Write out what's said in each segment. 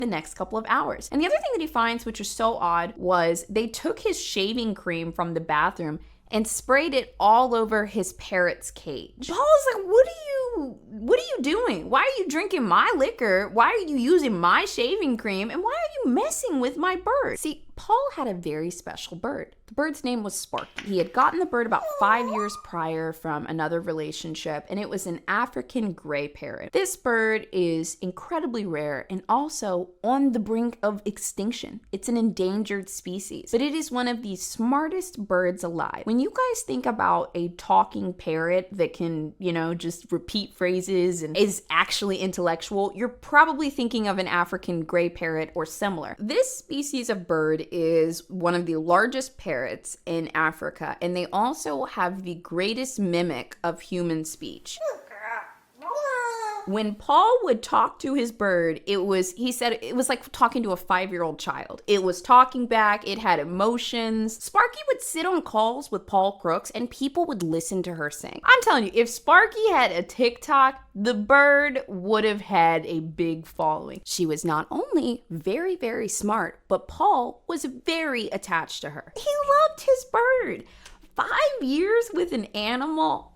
the next couple of hours. And the other thing that he finds, which is so odd, was they took his shaving cream from the bathroom and sprayed it all over his parrot's cage. Paul's like, what are you doing? Why are you drinking my liquor? Why are you using my shaving cream? And why are you messing with my bird? See, Paul had a very special bird. The bird's name was Sparky. He had gotten the bird about 5 years prior from another relationship, and it was an African gray parrot. This bird is incredibly rare and also on the brink of extinction. It's an endangered species, but it is one of the smartest birds alive. When you guys think about a talking parrot that can, just repeat phrases and is actually intellectual, you're probably thinking of an African gray parrot or similar. This species of bird is one of the largest parrots in Africa, and they also have the greatest mimic of human speech. When Paul would talk to his bird, he said it was like talking to a 5-year-old child. It was talking back, it had emotions. Sparky would sit on calls with Paul Crooks and people would listen to her sing. I'm telling you, if Sparky had a TikTok, the bird would have had a big following. She was not only very, very smart, but Paul was very attached to her. He loved his bird. 5 years with an animal.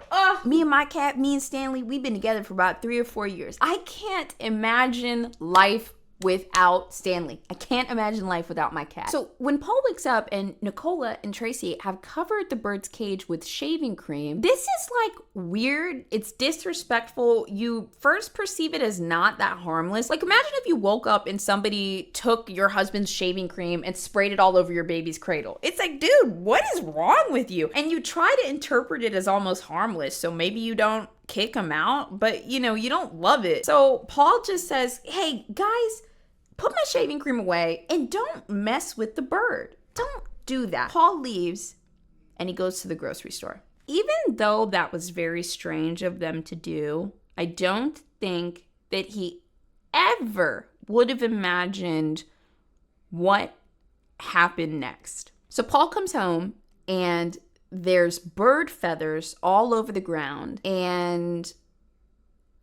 Me and my cat, me and Stanley, we've been together for about 3 or 4 years. I can't imagine life without Stanley. I can't imagine life without my cat. So when Paul wakes up and Nicola and Tracy have covered the bird's cage with shaving cream, this is like weird. It's disrespectful. You first perceive it as not that harmless. Like imagine if you woke up and somebody took your husband's shaving cream and sprayed it all over your baby's cradle. It's like, dude, what is wrong with you? And you try to interpret it as almost harmless. So maybe you don't kick him out, but you don't love it. So Paul just says, hey guys, put my shaving cream away and don't mess with the bird. Don't do that. Paul leaves and he goes to the grocery store. Even though that was very strange of them to do, I don't think that he ever would have imagined what happened next. So Paul comes home and there's bird feathers all over the ground, and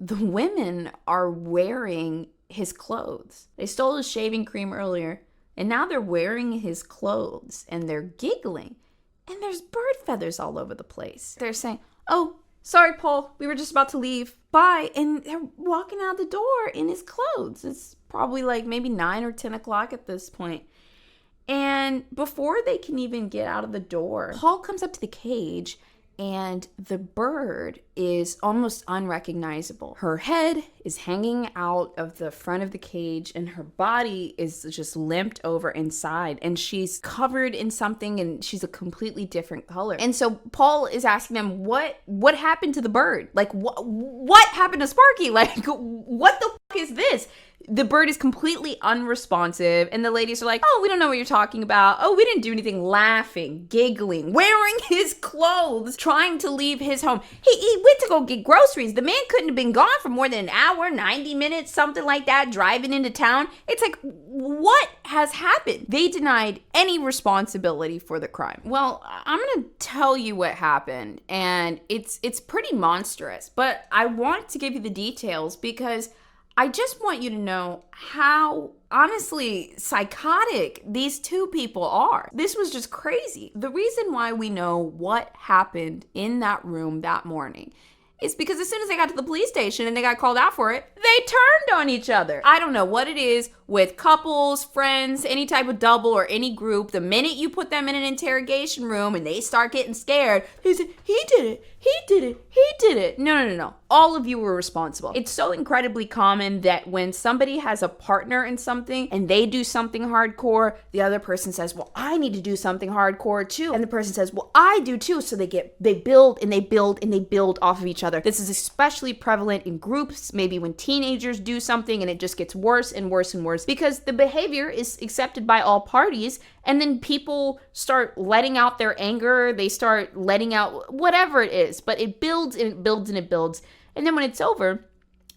the women are wearing his clothes. They stole his shaving cream earlier, and now they're wearing his clothes, and they're giggling, and there's bird feathers all over the place. They're saying, oh, sorry, Paul, we were just about to leave. Bye. And they're walking out the door in his clothes. It's probably like maybe 9 or 10 o'clock at this point. And before they can even get out of the door, Paul comes up to the cage and the bird is almost unrecognizable. Her head is hanging out of the front of the cage and her body is just limped over inside and she's covered in something and she's a completely different color. And so Paul is asking them, what happened to the bird? Like, what happened to Sparky? Like, what the fuck is this? The bird is completely unresponsive, and the ladies are like, oh, we don't know what you're talking about. Oh, we didn't do anything. Laughing, giggling, wearing his clothes, trying to leave his home. He went to go get groceries. The man couldn't have been gone for more than an hour, 90 minutes, something like that, driving into town. It's like, what has happened? They denied any responsibility for the crime. Well, I'm going to tell you what happened, and it's pretty monstrous, but I want to give you the details because I just want you to know how, honestly, psychotic these two people are. This was just crazy. The reason why we know what happened in that room that morning is because as soon as they got to the police station and they got called out for it, they turned on each other. I don't know what it is with couples, friends, any type of double or any group. The minute you put them in an interrogation room and they start getting scared, they say, he did it, he did it, he did it. No. All of you were responsible. It's so incredibly common that when somebody has a partner in something and they do something hardcore, the other person says, well, I need to do something hardcore too. And the person says, well, I do too. So they build and they build off of each other. This is especially prevalent in groups, maybe when teenagers do something and it just gets worse and worse and worse because the behavior is accepted by all parties. And then people start letting out their anger. They start letting out whatever it is, but it builds and it builds and it builds. And then when it's over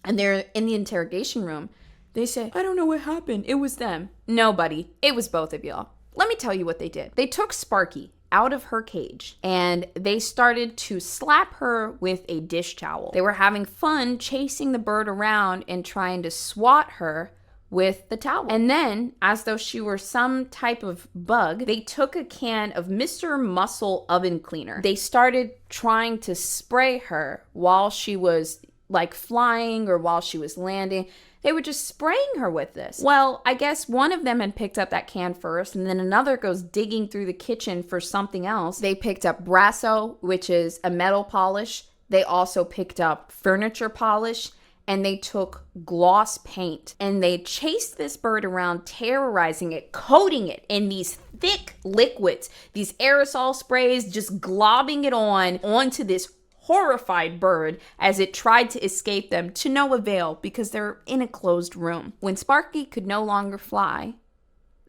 and they're in the interrogation room, they say, I don't know what happened. It was them. No, buddy. It was both of y'all. Let me tell you what they did. They took Sparky out of her cage and they started to slap her with a dish towel. They were having fun chasing the bird around and trying to swat her with the towel. And then, as though she were some type of bug, they took a can of Mr. Muscle oven cleaner. They started trying to spray her while she was like flying or while she was landing. They were just spraying her with this. Well, I guess one of them had picked up that can first, and then another goes digging through the kitchen for something else. They picked up Brasso, which is a metal polish. They also picked up furniture polish, and they took gloss paint. And they chased this bird around, terrorizing it, coating it in these thick liquids, these aerosol sprays, just globbing it onto this horrified bird as it tried to escape them, to no avail because they're in a closed room. When Sparky could no longer fly,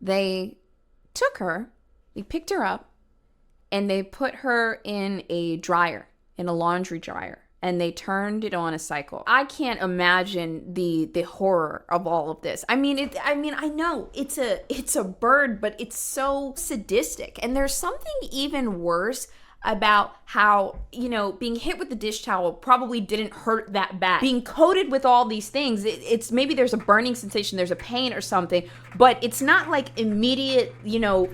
they took her, they picked her up, and they put her in a dryer, in a laundry dryer, and they turned it on a cycle. I can't imagine the horror of all of this. I know it's a bird, but it's so sadistic. And there's something even worse about how, being hit with the dish towel probably didn't hurt that bad. Being coated with all these things, it's maybe there's a burning sensation, there's a pain or something, but it's not like immediate,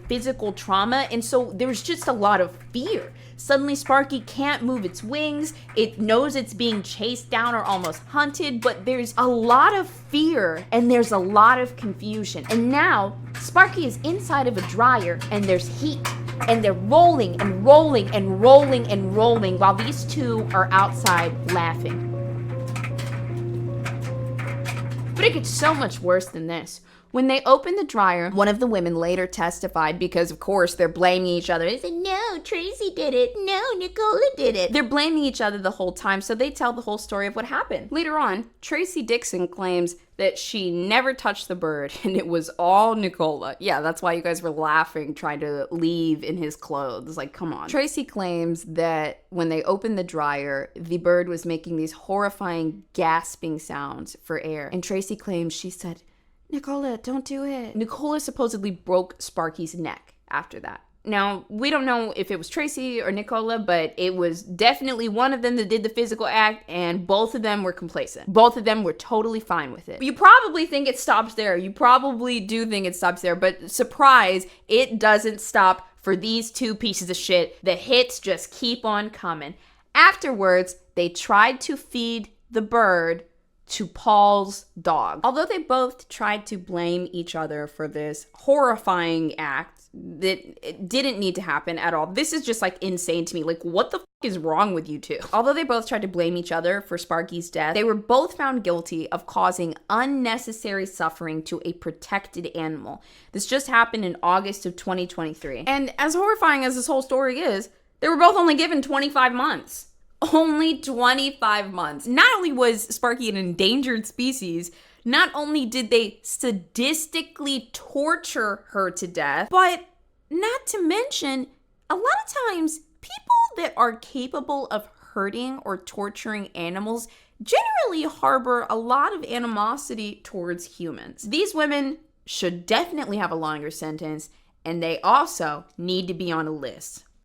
physical trauma. And so there's just a lot of fear. Suddenly Sparky can't move its wings. It knows it's being chased down or almost hunted, but there's a lot of fear and there's a lot of confusion. And now Sparky is inside of a dryer and there's heat. And they're rolling and rolling and rolling and rolling while these two are outside laughing. But it gets so much worse than this. When they opened the dryer, one of the women later testified because, of course, they're blaming each other. They said, no, Tracy did it. No, Nicola did it. They're blaming each other the whole time, so they tell the whole story of what happened. Later on, Tracy Dixon claims that she never touched the bird, and it was all Nicola. Yeah, that's why you guys were laughing, trying to leave in his clothes. Like, come on. Tracy claims that when they opened the dryer, the bird was making these horrifying gasping sounds for air. And Tracy claims she said, Nicola, don't do it. Nicola supposedly broke Sparky's neck after that. Now, we don't know if it was Tracy or Nicola, but it was definitely one of them that did the physical act, and both of them were complacent. Both of them were totally fine with it. You probably think it stops there. You probably do think it stops there, but surprise, it doesn't stop for these two pieces of shit. The hits just keep on coming. Afterwards, they tried to feed the bird to Paul's dog. Although they both tried to blame each other for this horrifying act that didn't need to happen at all. This is just like insane to me. Like, what the is wrong with you two? Although they both tried to blame each other for Sparky's death, they were both found guilty of causing unnecessary suffering to a protected animal. This just happened in August of 2023. And as horrifying as this whole story is, they were both only given 25 months. Only 25 months. Not only was Sparky an endangered species, not only did they sadistically torture her to death, but not to mention, a lot of times, people that are capable of hurting or torturing animals generally harbor a lot of animosity towards humans. These women should definitely have a longer sentence, and they also need to be on a list.